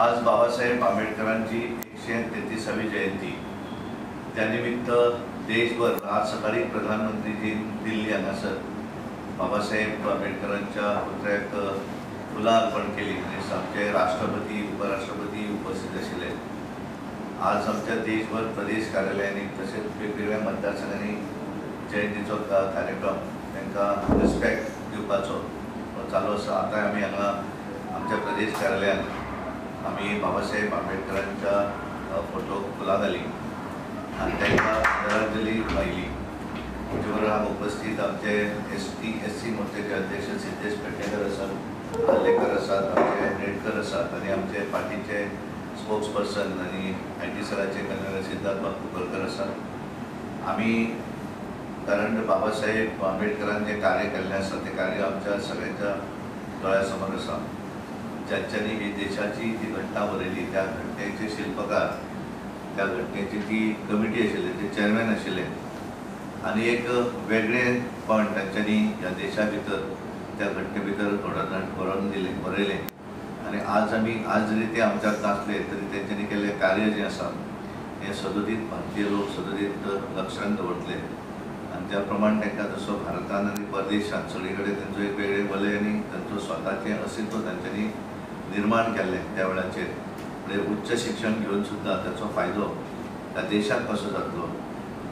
आज बाबासाहेब आंबेडकरांची 133वी जयंती त्यानिमित्त देशभर आज सकाळी प्रधानमंत्री दिल्ली हांगासर बाबासाहेब आंबेडकरांच्या पुतळ्याक फुलां अर्पण केली आणि आमचे राष्ट्रपती उपराष्ट्रपती उपस्थित आशिल्ले। आज आमच्या देशभर प्रदेश कार्यालयांनी तसेच वेगवेगळ्या मतदारसंघांनी जयंतीचो कार्यक्रम तांकां रिस्पेक्ट दिवपाचो चालू आसा। आतां आमी हांगा आमच्या प्रदेश कार्यालयात आम्ही बाबासाहेब आंबेडकरांच्या फोटोक फुलां घाली आणि तांकां आदरांजली वाहिली। आमचे बरोबर हांगा उपस्थित आमचे ST/SC मोर्चाचे अध्यक्ष सिद्धेश पेडणेकर आसात, आलेकर आसात, आमचे नेटकर आसात आणि आमचे पार्टीचे स्पोक्सपर्सन आणि IT सेलाचे कन्व्हेनर सिद्धार्थ कुलकर्णी आसात। आम्ही कारण बाबासाहेब आंबेडकरान जे कार्य केल्लें आसा ते कार्य आमच्या सगळ्यांच्या दोळ्या समोर आसा। ज्यांच्यानी ही देशाची जी घटना बरयली त्या घटनेचे शिल्पकार, त्या घटनेची ती कमिटी आशिल्ली ते चेअरमॅन आशिल्ले आणि एक वेगळे पण तांच्यांनी ह्या देशा भितर त्या घटने भितर बरयलें आणि आज जरी ते आमच्यात नासले तरी तेंच्यांनी केल्लें कार्य जें आसा हें सदोदीत भारतीय लोक सदोदीत लक्षांत दवरतले आणि त्या प्रमाण तांकां जसो भारतान आनी परदेशांत सगळे कडेन तेंचो एक वेगळे वलय आनी तांचो स्वताचें अस्तित्व तांच्यांनी निर्माण केल्लें त्या वेळाचेर म्हणजे उच्च शिक्षण घेवन सुद्दां ताचो फायदो त्या देशाक कसो जातलो,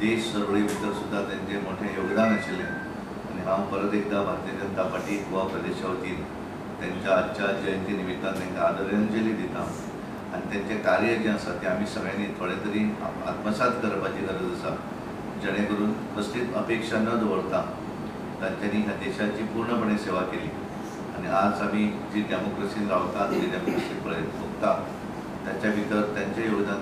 देश चळवळी भितर सुद्दां तेंचें मोठें योगदान आशिल्लें आनी हांव परत एकदां भारतीय जनता पार्टी गोवा प्रदेशा वतीन तेंच्या आजच्या जयंती निमित्तान तांकां आदरांजली दिता आनी तेंचें कार्य जें आसा तें आमी सगळ्यांनी थोडे तरी आत्मसात करपाची गरज आसा, जेणे करून कसलीच अपेक्षा न दवरता तांच्यांनी ह्या देशाची पूर्णपणे सेवा केली आणि आज आम्ही जी डेमोक्रेसीन रावतात जी डेमोक्रेसी पळय भोगता त्याच्या भितर त्यांचे योगदान